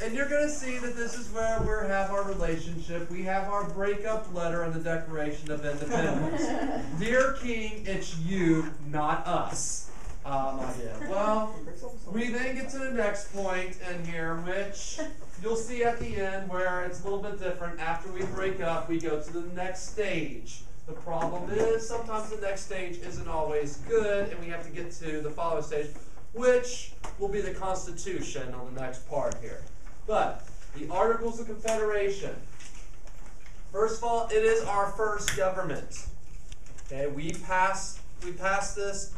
And you're going to see that this is where we have our relationship. We have our breakup letter in the Declaration of Independence. Dear King, it's you, not us. Well, we then get to the next point in here, which you'll see at the end where it's a little bit different. After we break up, we go to the next stage. The problem is sometimes the next stage isn't always good, and we have to get to the following stage, which will be the Constitution on the next part here. But the Articles of Confederation, first of all, it is our first government. Okay, we passed this.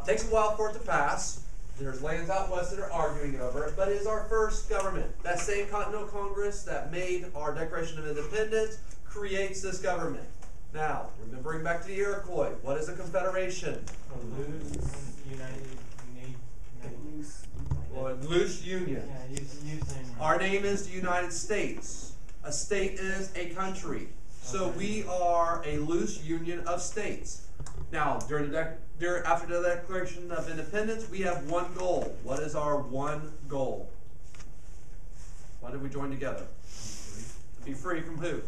Takes a while for it to pass. There's lands out west that are arguing over it, but it is our first government. That same Continental Congress that made our Declaration of Independence creates this government. Now, remembering back to the Iroquois, what is a confederation? Loose union. Our name is the United States. A state is a country. So we are a loose union of states. Now, after the Declaration of Independence, we have one goal. What is our one goal? Why did we join together? Be free from who?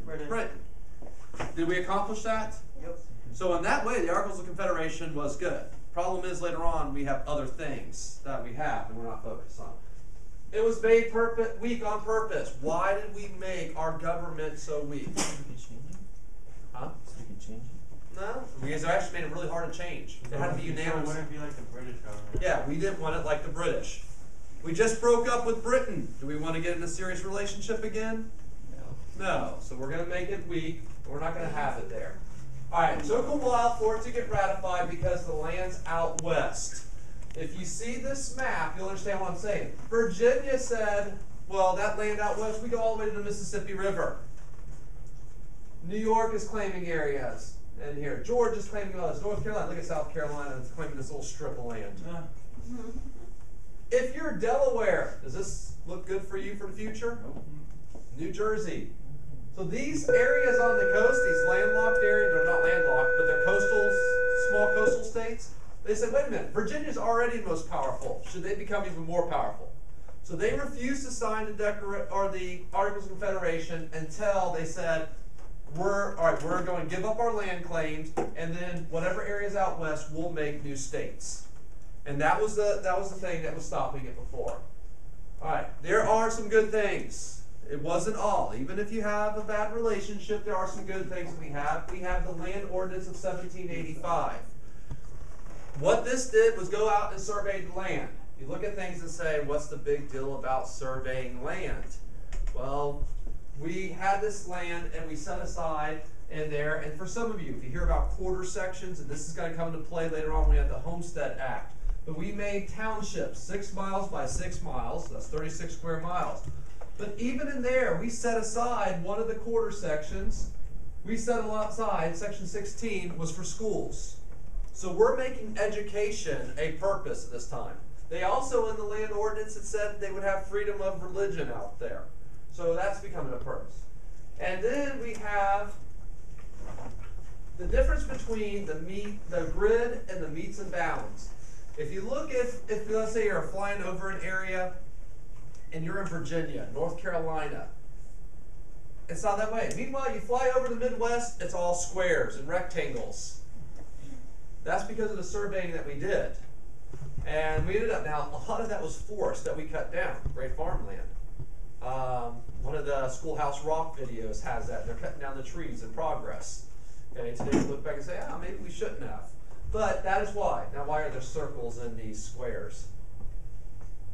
Britain. Did we accomplish that? Yep. So in that way, the Articles of Confederation was good. Problem is, later on, we have other things that we have and we're not focused on. It was made weak on purpose. Why did we make our government so weak? Huh? So we can change it? No, because they actually made it really hard to change. It had to be unanimous. So it wouldn't be like the British government. Yeah, we didn't want it like the British. We just broke up with Britain. Do we want to get in a serious relationship again? No. So we're going to make it weak. We're not going to have it there. All right, it took a while for it to get ratified because the land's out west. If you see this map, you'll understand what I'm saying. Virginia said, well, that land out west, we go all the way to the Mississippi River. New York is claiming areas in here. Georgia's claiming all this. North Carolina, look at South Carolina, it's claiming this little strip of land. Yeah. If you're Delaware, does this look good for you for the future? Nope. New Jersey. So these areas on the coast, these landlocked areas, they're not landlocked, but they're small coastal states. They said, wait a minute, Virginia's already the most powerful. Should they become even more powerful? So they refused to sign the Articles of Confederation until they said, we're going to give up our land claims, and then whatever areas out west, we'll make new states. And that was the thing that was stopping it before. All right, there are some good things. It wasn't all. Even if you have a bad relationship, there are some good things that we have. We have the Land Ordinance of 1785. What this did was go out and survey the land. You look at things and say, what's the big deal about surveying land? Well, we had this land and we set aside in there, and for some of you, if you hear about quarter sections, and this is going to come into play later on, we have the Homestead Act. But we made townships 6 miles by 6 miles, that's 36 square miles. But even in there, we set aside one of the quarter sections. We set aside, section 16 was for schools. So we're making education a purpose at this time. They also, in the land ordinance, it said they would have freedom of religion out there. So that's becoming a purpose. And then we have the difference between the grid and the meets and bounds. If you look at, let's say you're flying over an area, and you're in Virginia, North Carolina, it's not that way. Meanwhile, you fly over the Midwest, it's all squares and rectangles. That's because of the surveying that we did. And we ended up, now, a lot of that was forest that we cut down, great farmland. One of the Schoolhouse Rock videos has that. They're cutting down the trees in progress. Okay, today we look back and say, maybe we shouldn't have. But that is why. Now, why are there circles in these squares?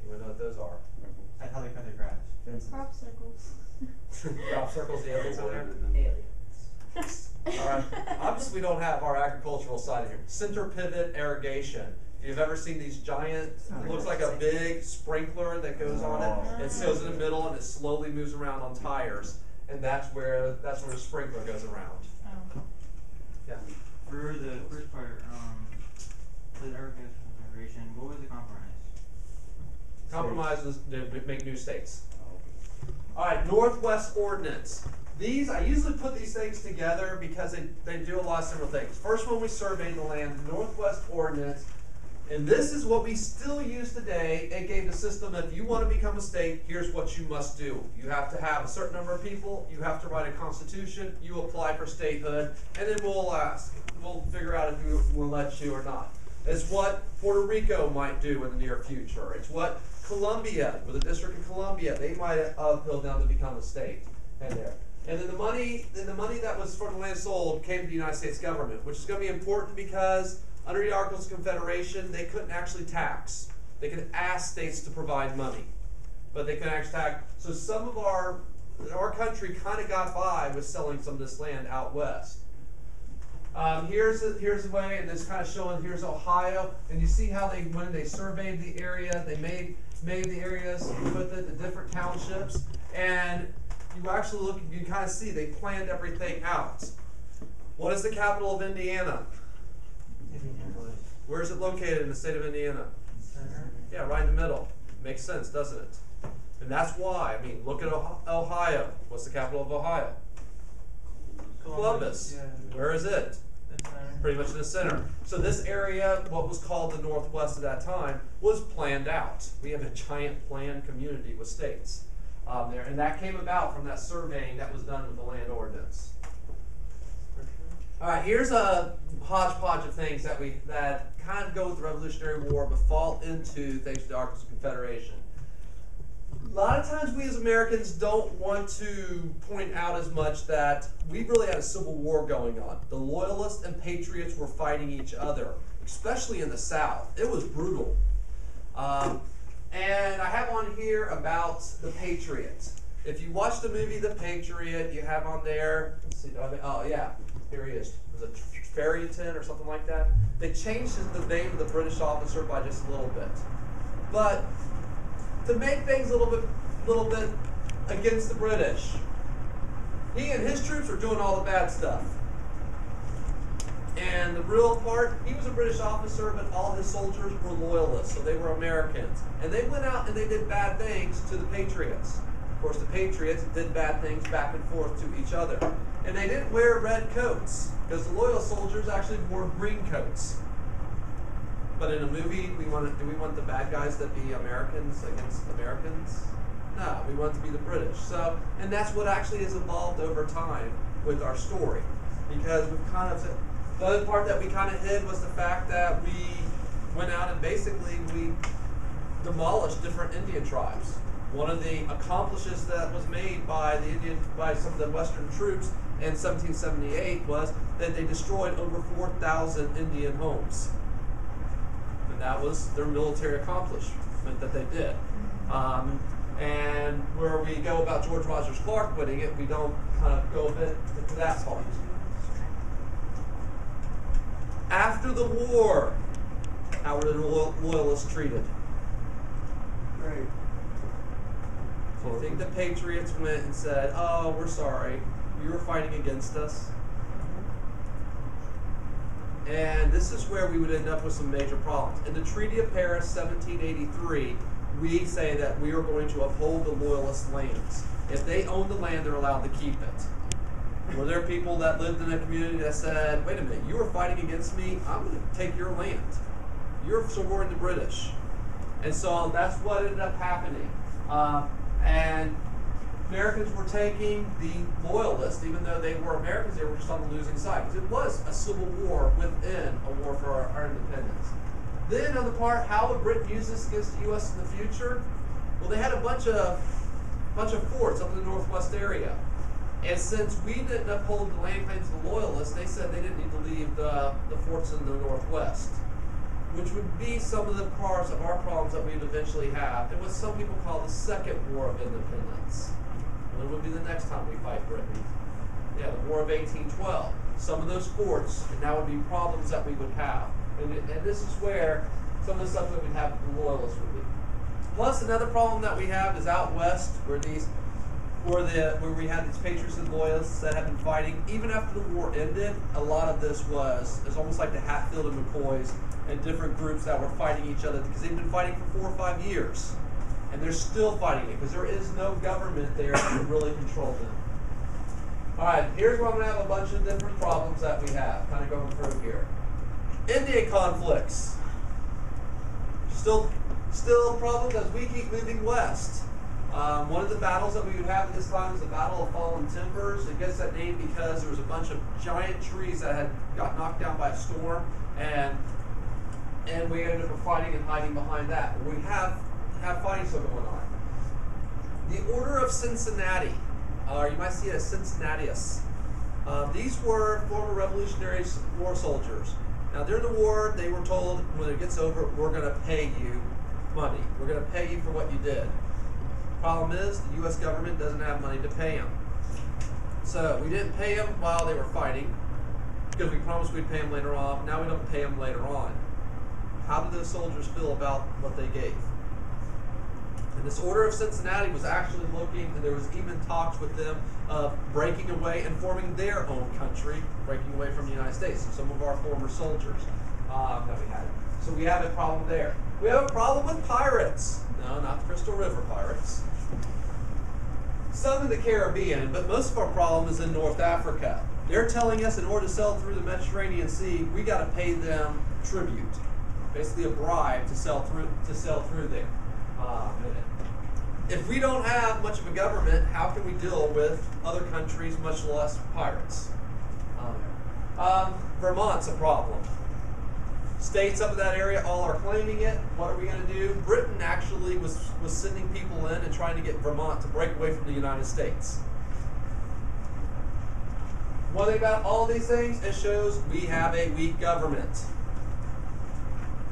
You know what those are? That's how they cut their grass. Crop circles. Crop circles, the aliens in there? Aliens. All right. Obviously, we don't have our agricultural side here. Center pivot irrigation. If you've ever seen these giant, it looks like a big sprinkler that goes on it. It goes in the middle and it slowly moves around on tires, and that's where the sprinkler goes around. Oh. Yeah. For the first part, for the Articles of Confederation, what was the compromise? Compromise was to make new states. All right, Northwest Ordinance. These, I usually put these things together because they do a lot of similar things. First one, we surveyed the land. The Northwest Ordinance And this is what we still use today. It gave the system, if you want to become a state, here's what you must do. You have to have a certain number of people, you have to write a constitution, you apply for statehood, and then we'll ask. We'll figure out if we'll let you or not. It's what Puerto Rico might do in the near future. It's what Colombia, with the District of Columbia, they might uphill down to become a state. And there. And then the money that was for the land sold came to the United States government, which is going to be important because under the Articles of Confederation, they couldn't actually tax. They could ask states to provide money, but they couldn't actually tax. So some of our country kind of got by with selling some of this land out west. Here's the way, and it's kind of showing. Here's Ohio, and you see how when they surveyed the area, they made the areas with it, the different townships, and you actually look. You kind of see they planned everything out. What is the capital of Indiana? Where is it located in the state of Indiana? Center. Yeah, right in the middle. Makes sense, doesn't it? And that's why. I mean, look at Ohio. What's the capital of Ohio? Columbus. Yeah. Where is it? The center. Pretty much in the center. So this area, what was called the Northwest at that time, was planned out. We have a giant planned community with states there, and that came about from that surveying that was done with the land ordinance. All right, here's a hodgepodge of things that kind of go with the Revolutionary War, but fall into things to the Articles of Confederation. A lot of times we as Americans don't want to point out as much that we really had a civil war going on. The Loyalists and Patriots were fighting each other, especially in the South. It was brutal. And I have on here about the Patriots. If you watch the movie The Patriot, you have on there, let's see, oh yeah, here he is. Was it Farrington or something like that? They changed the name of the British officer by just a little bit. But to make things a little bit against the British, he and his troops were doing all the bad stuff. And the real part, he was a British officer, but all his soldiers were loyalists, so they were Americans. And they went out and they did bad things to the Patriots. Of course, the Patriots did bad things back and forth to each other. And they didn't wear red coats, because the loyal soldiers actually wore green coats. But in a movie, do we want the bad guys to be Americans against Americans? No, we want it to be the British. So, and that's what actually has evolved over time with our story. Because we've kind of, the other part that we kind of hid was the fact that we went out and basically we demolished different Indian tribes. One of the accomplishes that was made by some of the Western troops in 1778 was that they destroyed over 4,000 Indian homes. And that was their military accomplishment that they did. And where we go about George Rogers Clark winning it, we don't kind of go a bit into that part. After the war, how were the Loyalists treated? Great. Do you think the Patriots went and said, "Oh, we're sorry, you were fighting against us"? And this is where we would end up with some major problems. In the Treaty of Paris, 1783, we say that we are going to uphold the Loyalist lands. If they own the land, they're allowed to keep it. Were there people that lived in a community that said, "Wait a minute, you were fighting against me, I'm going to take your land. You're supporting the British." And so that's what ended up happening. And Americans were taking the Loyalists, even though they were Americans, they were just on the losing side. Because it was a civil war within a war for our independence. Then on the part, how would Britain use this against the U.S. in the future? Well, they had a bunch of forts up in the northwest area. And since we didn't uphold the land claims of the Loyalists, they said they didn't need to leave the forts in the northwest, which would be some of the parts of our problems that we'd eventually have. It was some people call the Second War of Independence. And it would be the next time we fight Britain. Yeah, the War of 1812. Some of those forts, and that would be problems that we would have. And this is where some of the stuff that we'd have with the Loyalists would be. Plus, another problem that we have is out west, where we had these Patriots and Loyalists that have been fighting. Even after the war ended, a lot of this was almost like the Hatfield and McCoys and different groups that were fighting each other because they've been fighting for 4 or 5 years. And they're still fighting it because there is no government there to really control them. All right, here's where I'm going to have a bunch of different problems that we have, kind of going through here. Indian conflicts. Still problems as we keep moving west. One of the battles that we would have at this time was the Battle of Fallen Timbers. It gets that name because there was a bunch of giant trees that had got knocked down by a storm, and we ended up fighting and hiding behind that. We have fighting still going on. The Order of Cincinnati, or you might see it as Cincinnatius. These were former Revolutionary War soldiers. Now during the war, they were told when it gets over, we're going to pay you money. We're going to pay you for what you did. Problem is, the U.S. government doesn't have money to pay them. So we didn't pay them while they were fighting because we promised we'd pay them later on. Now we don't pay them later on. How did those soldiers feel about what they gave? And this Order of Cincinnati was actually looking, and there was even talks with them of breaking away and forming their own country, breaking away from the United States. Some of our former soldiers that we had. So we have a problem there. We have a problem with pirates. No, not the Crystal River pirates. Some in the Caribbean, but most of our problem is in North Africa. They're telling us in order to sell through the Mediterranean Sea, we got to pay them tribute, basically a bribe to sell through there. If we don't have much of a government, how can we deal with other countries, much less pirates? Vermont's a problem. States up in that area all are claiming it. What are we going to do? Britain actually was sending people in and trying to get Vermont to break away from the United States. One thing about all these things, it shows we have a weak government.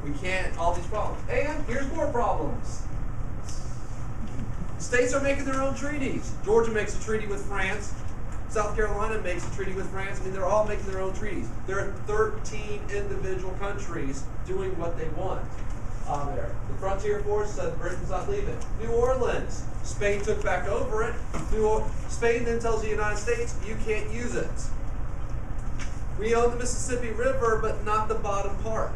We can't, all these problems. And here's more problems. States are making their own treaties. Georgia makes a treaty with France. South Carolina makes a treaty with France. I mean, they're all making their own treaties. There are 13 individual countries doing what they want there. The Frontier Force said Britain's not leaving. New Orleans, Spain took back over it. Spain then tells the United States, you can't use it. We own the Mississippi River, but not the bottom part.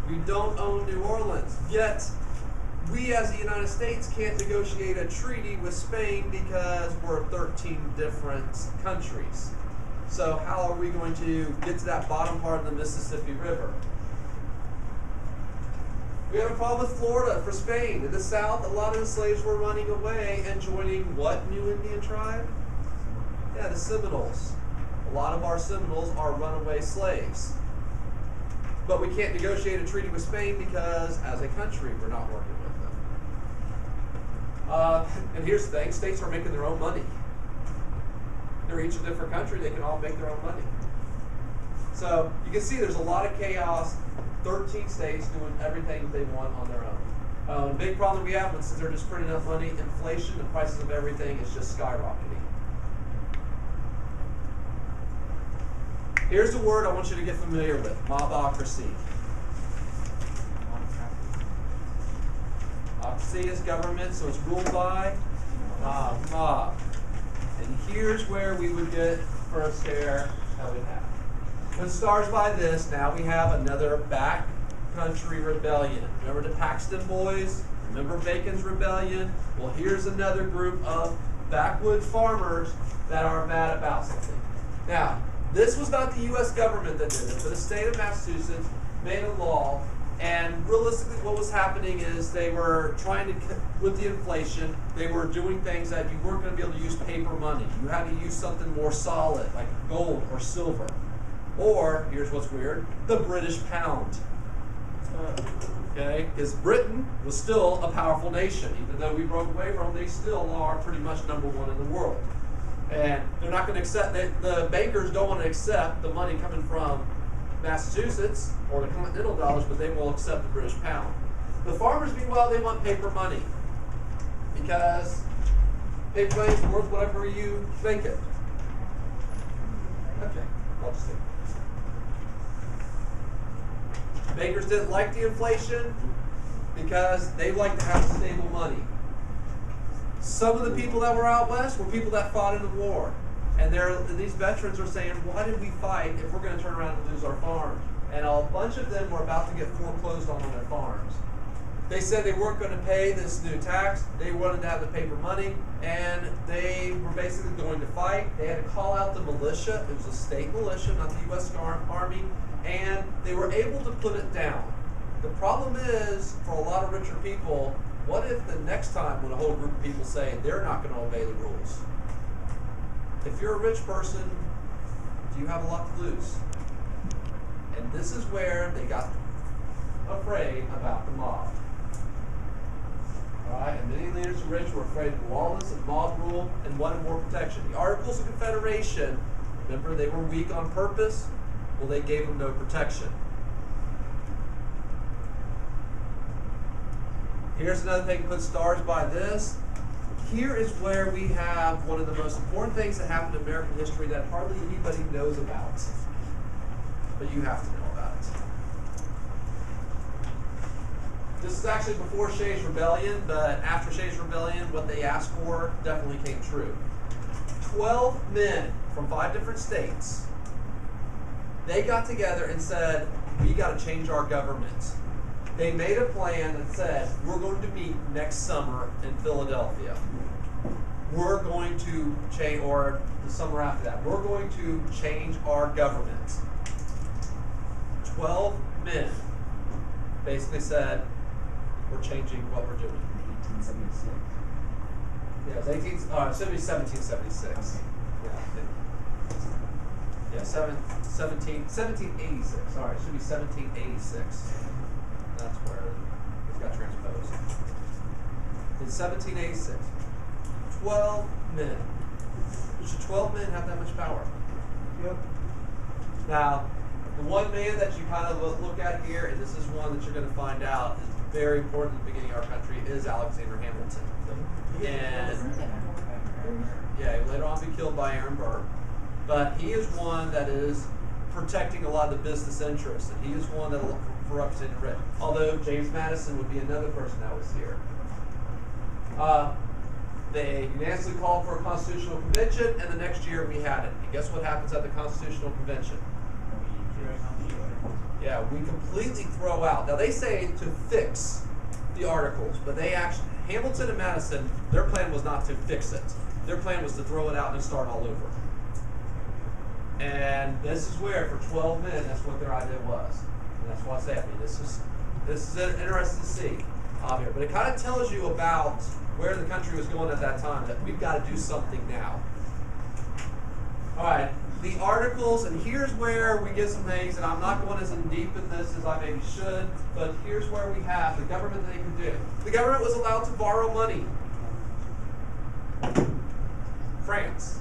We don't own New Orleans. Yet, we as the United States can't negotiate a treaty with Spain because we're 13 different countries. So how are we going to get to that bottom part of the Mississippi River? We have a problem with Florida for Spain. In the South, a lot of the slaves were running away and joining what new Indian tribe? Yeah, the Seminoles. A lot of our Seminoles are runaway slaves. But we can't negotiate a treaty with Spain because, as a country, we're not working with them. And here's the thing, states are making their own money. They're each a different country, they can all make their own money. So, you can see there's a lot of chaos, 13 states doing everything they want on their own. The big problem we have, since they're just printing enough money, inflation, the prices of everything is just skyrocketing. Here's the word I want you to get familiar with, mobocracy. Mobocracy is government, so it's ruled by mob. And here's where we would get first here that we have. It starts by this, now we have another backcountry rebellion. Remember the Paxton Boys? Remember Bacon's Rebellion? Well, here's another group of backwoods farmers that are mad about something. Now, this was not the U.S. government that did it, but the state of Massachusetts made a law, and realistically what was happening is they were trying to, with the inflation, they were doing things that you weren't going to be able to use paper money. You had to use something more solid, like gold or silver. Or, here's what's weird, the British pound. Okay, because Britain was still a powerful nation. Even though we broke away from them, they still are pretty much #1 in the world. And they're not going to accept, the bankers don't want to accept the money coming from Massachusetts or the continental dollars, but they will accept the British pound. The farmers, meanwhile, they want paper money because paper money is worth whatever you think it. Okay, I'll just think. Bankers didn't like the inflation because they like to have stable money. Some of the people that were out west were people that fought in the war. And these veterans are saying, why did we fight if we're going to turn around and lose our farms? And a bunch of them were about to get foreclosed on their farms. They said they weren't going to pay this new tax. They wanted to have the paper money. And they were basically going to fight. They had to call out the militia. It was a state militia, not the U.S. Army. And they were able to put it down. The problem is, for a lot of richer people, what if the next time when a whole group of people say they're not going to obey the rules? If you're a rich person, do you have a lot to lose? And this is where they got afraid about the mob. Alright, and many leaders of rich were afraid of lawless and mob rule and wanted more protection. The Articles of Confederation, remember they were weak on purpose? Well, they gave them no protection. Here's another thing, put stars by this. Here is where we have one of the most important things that happened in American history that hardly anybody knows about. But you have to know about it. This is actually before Shay's Rebellion, but after Shay's Rebellion, what they asked for definitely came true. 12 men from 5 different states, they got together and said, we got to change our government. They made a plan that said, we're going to meet next summer in Philadelphia. We're going to change, or the summer after that, we're going to change our government. 12 men basically said, we're changing what we're doing. 1876. Yeah, it should be 1776. Yeah, 1786. Sorry, it should be 1786. That's where it got transposed. In 1786, 12 men. Should 12 men have that much power? Yep. Now, the one man that you kind of look at here, and this is one that you're going to find out is very important at the beginning of our country, is Alexander Hamilton. And yeah, he later on be killed by Aaron Burr. But he is one that is protecting a lot of the business interests, and he is one that will represent the rich. Although James Madison would be another person that was here. They unanimously called for a constitutional convention, and the next year we had it. And guess what happens at the constitutional convention? Yeah, we completely throw out. Now they say to fix the articles, but they actually, Hamilton and Madison, their plan was not to fix it. Their plan was to throw it out and start all over. And this is where, for 12 men, that's what their idea was. And that's why I say, I mean, this is interesting to see here. But it kind of tells you about where the country was going at that time, that we've got to do something now. All right, the articles, and here's where we get some things, and I'm not going as in deep in this as I maybe should, but here's where we have the government that they can do. The government was allowed to borrow money. France,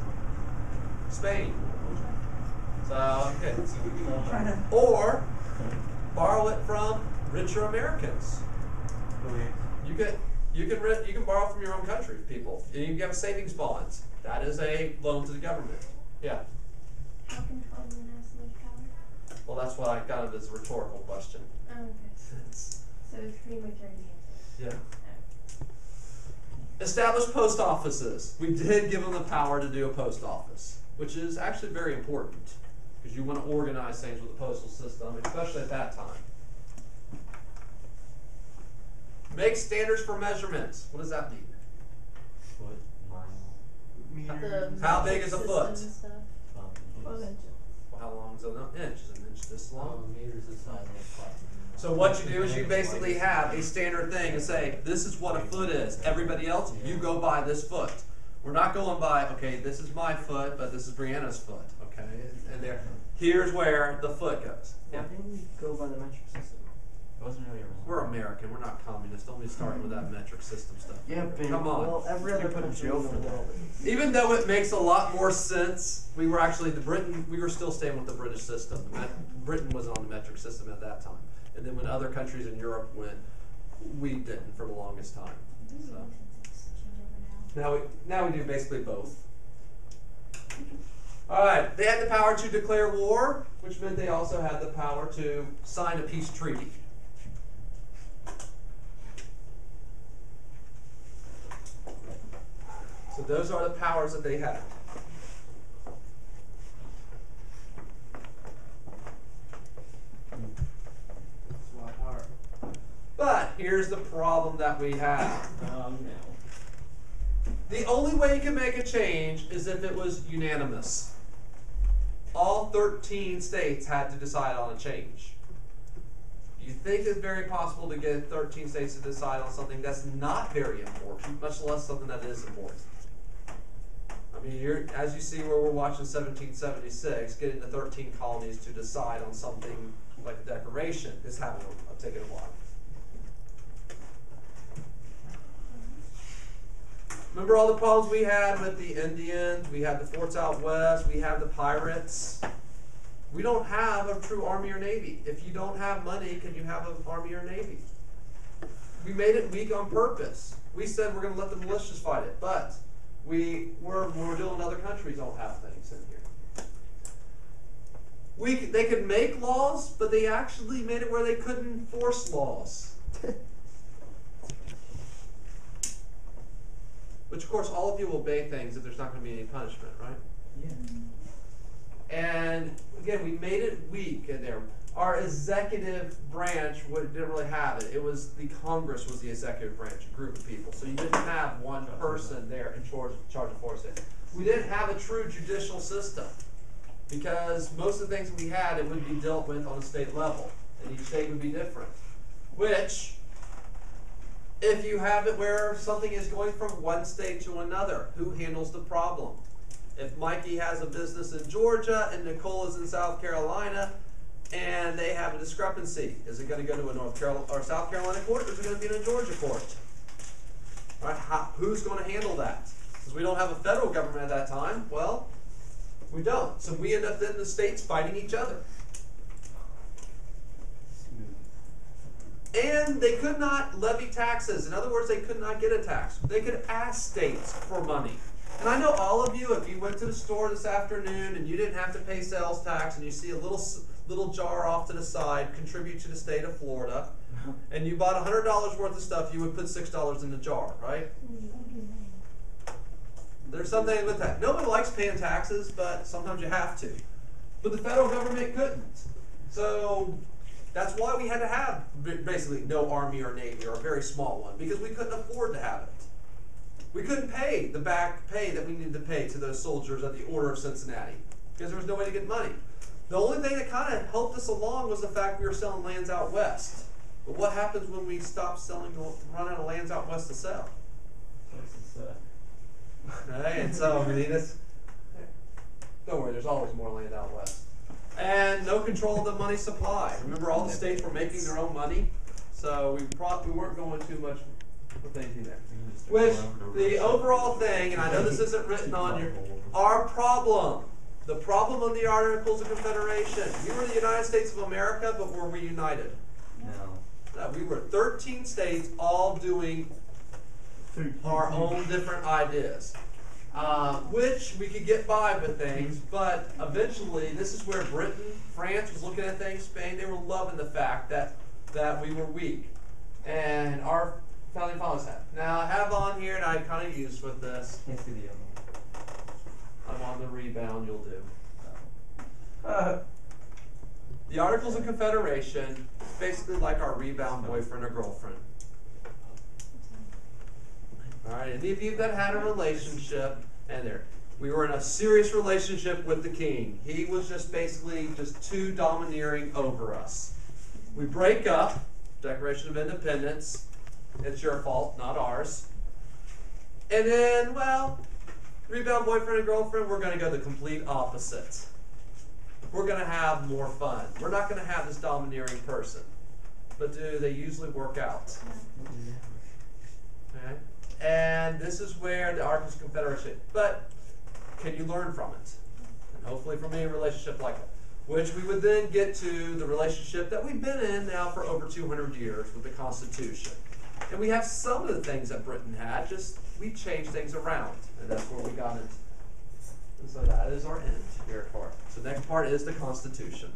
Spain. So, okay. Or borrow it from richer Americans. You can borrow from your own country, people. You can have savings bonds. That is a loan to the government. Yeah. How can 12 men have so much power? Well, that's what I kind of is a rhetorical question. Oh, okay. So it's pretty much already answered. Yeah. Establish post offices. We did give them the power to do a post office, which is actually very important because you want to organize things with the postal system, especially at that time. Make standards for measurements. What does that mean? Foot, mile. How big is a foot? Well, How long is an inch? Is an inch this long? Meters the size of a clock. So what you do is you basically have a standard thing and say, this is what a foot is. Everybody else, you go by this foot. We're not going by, okay, this is my foot, but this is Brianna's foot, okay? And there, here's where the foot goes. Why didn't we go by the metric system? It wasn't really wrong. We're American. We're not communists. Don't be starting with that metric system stuff. Yeah, but Come on. well, every other put in country jail in the for that. world. Even though it makes a lot more sense, we were actually we were still staying with the British system. Britain wasn't on the metric system at that time. And then when other countries in Europe went, we didn't for the longest time. So now we do basically both. All right, they had the power to declare war, which meant they also had the power to sign a peace treaty. So those are the powers that they had. It's a lot of power. But here's the problem that we have. No. The only way you can make a change is if it was unanimous. All 13 states had to decide on a change. You think it's very possible to get 13 states to decide on something that's not very important, much less something that is important. I mean, as you see where we're watching 1776, getting the 13 colonies to decide on something like a declaration is taking a while. Remember all the problems we had with the Indians? We had the forts out west. We had the pirates. We don't have a true army or navy. If you don't have money, can you have an army or navy? We made it weak on purpose. We said we're going to let the militias fight it, but we're doing other countries don't have things in here. They could make laws, but they actually made it where they couldn't enforce laws. Which, of course, all of you will obey things if there's not going to be any punishment, right? Yeah. And, again, we made it weak in there. Our executive branch didn't really have it. It was the Congress was the executive branch, a group of people. So you didn't have one person there in charge of enforcing it. We didn't have a true judicial system because most of the things we had, it would be dealt with on a state level. And each state would be different. Which, if you have it where something is going from one state to another, who handles the problem? If Mikey has a business in Georgia and Nicole is in South Carolina and they have a discrepancy, is it going to go to a North Carolina or South Carolina court, or is it going to be in a Georgia court? All right, who's going to handle that? Because we don't have a federal government at that time. Well, we don't. So we end up in the states fighting each other. And they could not levy taxes. In other words, they could not get a tax. They could ask states for money. And I know all of you, if you went to the store this afternoon and you didn't have to pay sales tax and you see a little jar off to the side, contribute to the state of Florida, and you bought $100 worth of stuff, you would put $6 in the jar, right? There's something with that. Nobody likes paying taxes, but sometimes you have to. But the federal government couldn't. So that's why we had to have basically no army or navy, or a very small one, because we couldn't afford to have it. We couldn't pay the back pay that we needed to pay to those soldiers at the Order of Cincinnati, because there was no way to get money. The only thing that kind of helped us along was the fact we were selling lands out west. But what happens when we stop run out of lands out west to sell? Right? And so, I mean, don't worry, there's always more land out west. And no control of the money supply. Remember, all the states were making their own money, so we weren't going too much with anything there. Which, the overall thing, and I know this isn't written on your, our problem, the problem of the Articles of Confederation. We were the United States of America, but were we united? No, we were 13 states all doing our own different ideas. Which we could get by with things, but eventually, this is where Britain, France was looking at things, Spain, they were loving the fact that we were weak. And our founding fathers had. Now, I have on here, and I kind of used with this. Can't see the I'm on the rebound, you'll do. The Articles of Confederation is basically like our rebound boyfriend or girlfriend. Alright, any of you that had a relationship, and we were in a serious relationship with the king. He was just basically too domineering over us. We break up, Declaration of Independence. It's your fault, not ours. And then, well, rebound boyfriend and girlfriend, we're going to go the complete opposite. We're going to have more fun. We're not going to have this domineering person. But do they usually work out? Okay. And this is where the Articles of Confederation. But can you learn from it? And hopefully from any relationship like that. Which we would then get to the relationship that we've been in now for over 200 years with the Constitution. And we have some of the things that Britain had, just we changed things around. And that's where we got into. And so that is our end here part. So next part is the Constitution.